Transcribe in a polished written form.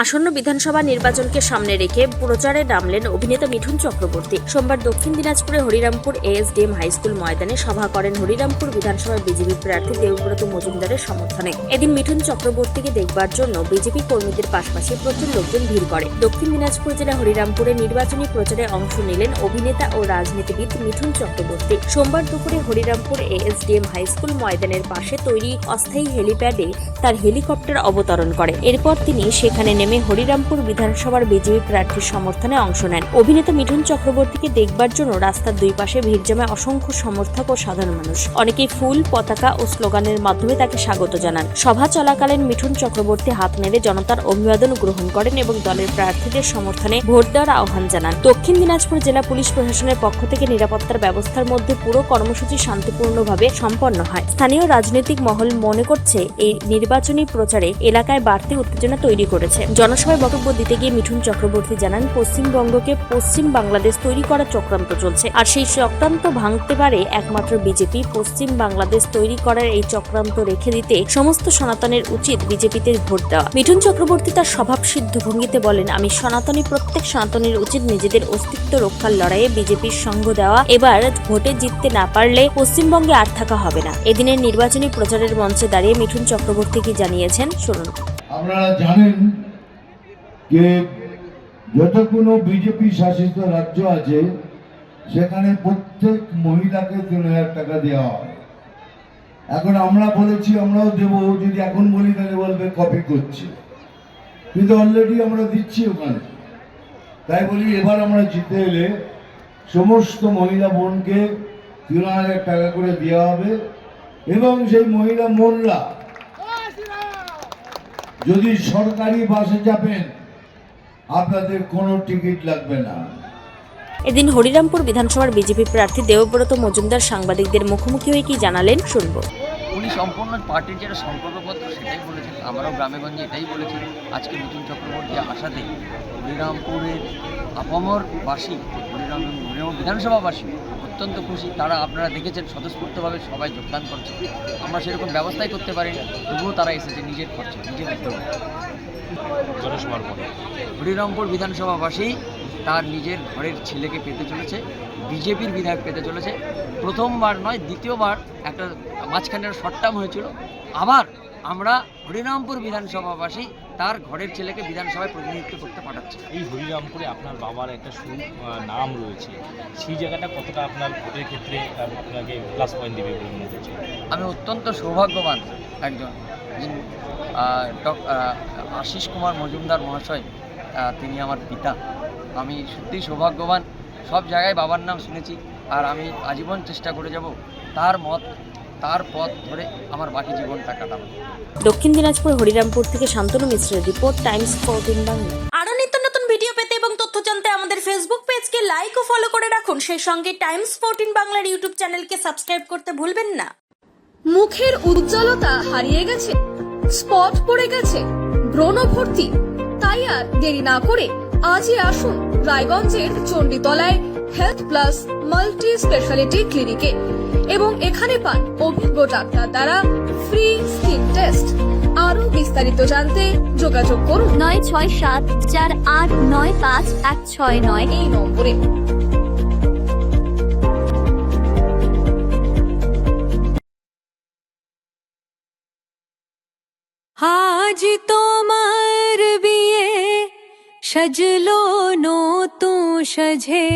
আসন্ন বিধানসভা নির্বাচনকে সামনে রেখে প্রচারে নামলেন অভিনেতা মিঠুন চক্রবর্তী। সোমবার দক্ষিণ দিনাজপুরে হরিরামপুর এএসডিএম হাইস্কুল ময়দানে সভা করেন হরিরামপুর বিধানসভার বিজেপি প্রার্থী দেবব্রত মজুমদারের সমর্থনে। এদিন মিঠুন চক্রবর্তীকে দেখবার জন্য বিজেপি কর্মীদের পাশাপাশি প্রচুর লোকজন ভিড় করে। দক্ষিণ দিনাজপুর জেলা হরিরামপুরে নির্বাচনী প্রচারে অংশ নিলেন অভিনেতা ও রাজনীতিবিদ মিঠুন চক্রবর্তী। সোমবার দুপুরে হরিরামপুর এএসডিএম হাইস্কুল ময়দানের পাশে তৈরি অস্থায়ী হেলিপ্যাডে তার হেলিকপ্টার অবতরণ করে। এরপর তিনি সেখানে নেমে হরিরামপুর বিধানসভার বিজেপি প্রার্থীর সমর্থনে অংশ নেন। অভিনেতা মিঠুন চক্রবর্তীকে দেখবার জন্য রাস্তার দুই পাশে ভিড় জমায় অসংখ্য সমর্থক ও সাধারণ মানুষ। অনেকেই ফুল, পতাকা ও স্লোগানের মাধ্যমে তাকে স্বাগত জানান। সভা চলাকালীন মিঠুন চক্রবর্তী হাত নেড়ে জনতার অভিবাদন গ্রহণ করেন এবং দলের প্রার্থীদের সমর্থনে ভোট দেওয়ার আহ্বান জানান। দক্ষিণ দিনাজপুর জেলা পুলিশ প্রশাসনের পক্ষ থেকে নিরাপত্তার ব্যবস্থার মধ্যে পুরো কর্মসূচি শান্তিপূর্ণভাবে সম্পন্ন হয়। স্থানীয় রাজনৈতিক মহল মনে করছে এই নির্বাচনী প্রচারে এলাকায় বাড়তি উত্তেজনা তৈরি করেছে। জনসভায় বক্তব্য দিতে গিয়ে মিঠুন চক্রবর্তী জানান, পশ্চিমবঙ্গকে পশ্চিম বাংলাদেশ তৈরি করার চক্রান্ত চলছে, আর সেই চক্রান্ত ভাঙতে পারে একমাত্র বিজেপি। পশ্চিম বাংলাদেশ তৈরি করার এই চক্রান্ত রেখে দিতে সমস্ত সনাতনের উচিত বিজেপিতে ভোট দেওয়া। মিঠুন চক্রবর্তী তার স্বভাব সিদ্ধ ভঙ্গিতে বলেন, আমি সনাতনী, প্রত্যেক সনাতনীর উচিত নিজেদের অস্তিত্ব রক্ষার লড়াইয়ে বিজেপির সঙ্গ দেওয়া। এবার ভোটে জিততে না পারলে পশ্চিমবঙ্গে আর থাকা হবে না। এদিনের নির্বাচনী প্রচারের মঞ্চে দাঁড়িয়ে মিঠুন চক্রবর্তী কি জানিয়েছেন শুনুন। আপনারা জানেন যে যত কোনো বিজেপি শাসিত রাজ্য আছে সেখানে প্রত্যেক মহিলাকে 3,000 টাকা দেওয়া হয়। এখন আমরা বলেছি আমরাও দেব, যদি এখন বলি তাহলে বলবে কপি করছে, কিন্তু অলরেডি আমরা দিচ্ছি ওখানে। তাই বলি এবার আমরা জিতে এলে সমস্ত মহিলা বোনকে 3,000 টাকা করে দেওয়া হবে এবং সেই মহিলা বোনরা যদি সরকারি বাসে যাবেন আপনাদের কোনো টিকিট লাগবে না। এদিন হরিরামপুর বিধানসভার বিজেপি প্রার্থী দেবব্রত মজুমদার সাংবাদিকদের মুখোমুখি হয়ে কি জানালেন শুনবো। উনি সম্পূর্ণ পার্টির যেটা সংকল্পপত্র সেটাই বলেছেন, আমরাও গ্রামেগঞ্জে এটাই বলেছি। আজকে মিঠুন চক্রবর্তী আসাতে হরিরামপুরের আপামরবাসী, হরিরামপুর বিধানসভাবাসী অত্যন্ত খুশি। তারা আপনারা দেখেছেন স্বতঃস্ফূর্তভাবে সবাই যোগদান করছে। আমরা সেরকম ব্যবস্থাই করতে পারিনি, তবুও তারা এসেছে নিজের খরচে, নিজের উদ্যোগে। হরিরামপুর বিধানসভাবাসী তার নিজের ঘরের ছেলেকে পেতে চলেছে, বিজেপির বিধায়ক পেতে চলেছে। প্রথমবার নয়, দ্বিতীয়বার একটা মাঝখানে শর্ট টার্ম হয়েছিল। আবার আমরা হরিরামপুর বিধানসভাবাসী তার ঘরের ছেলেকে বিধানসভায় প্রতিনিধিত্ব করতে পাঠাচ্ছি। এই হরিরামপুরে আপনার বাবার একটা নাম রয়েছে, সেই জায়গাটা কতটা আপনার ভোটের ক্ষেত্রে আপনাকে প্লাস পয়েন্ট দেবে বলে মনে হচ্ছে? আমি অত্যন্ত সৌভাগ্যবান একজন, আশিস কুমার মজুমদার মহাশয়, তিনি আমার পিতা। আমি সত্যিই সৌভাগ্যবান। সব জায়গায় বাবার নাম শুনেছি, আর আমি আজীবন চেষ্টা করে যাব তার পথ ধরে আমার বাকি জীবনটা কাটাবো। দক্ষিণ দিনাজপুর হরিরামপুর থেকে শান্তনু মিশ্রের রিপোর্ট, টাইমস 14 বাংলা। আরো নিত্য নতুন ভিডিও পেতে এবং তথ্য জানতে আমাদের ফেসবুক পেজকে লাইক ও ফলো করে রাখুন। সেই সঙ্গে টাইমস 14 বাংলার ইউটিউব চ্যানেলকে সাবস্ক্রাইব করতে ভুলবেন না। মুখের উজ্জ্বলতা হারিয়ে গেছে, স্পট পড়ে গেছে, ব্রণ ভর্তি, তাই আর দেরি না করে আজই আসুন রায়গঞ্জের চণ্ডীতলায় হেলথ প্লাস মাল্টি স্পেশালিটি ক্লিনিকে এবং এখানে পান অভিজ্ঞ ডাক্তার দ্বারা ফ্রি স্কিন টেস্ট। আরো বিস্তারিত জানতে যোগাযোগ করুন 9674895169 এই নম্বরে। আজ তোমার বিয়ে সাজলো নতুন সাজে।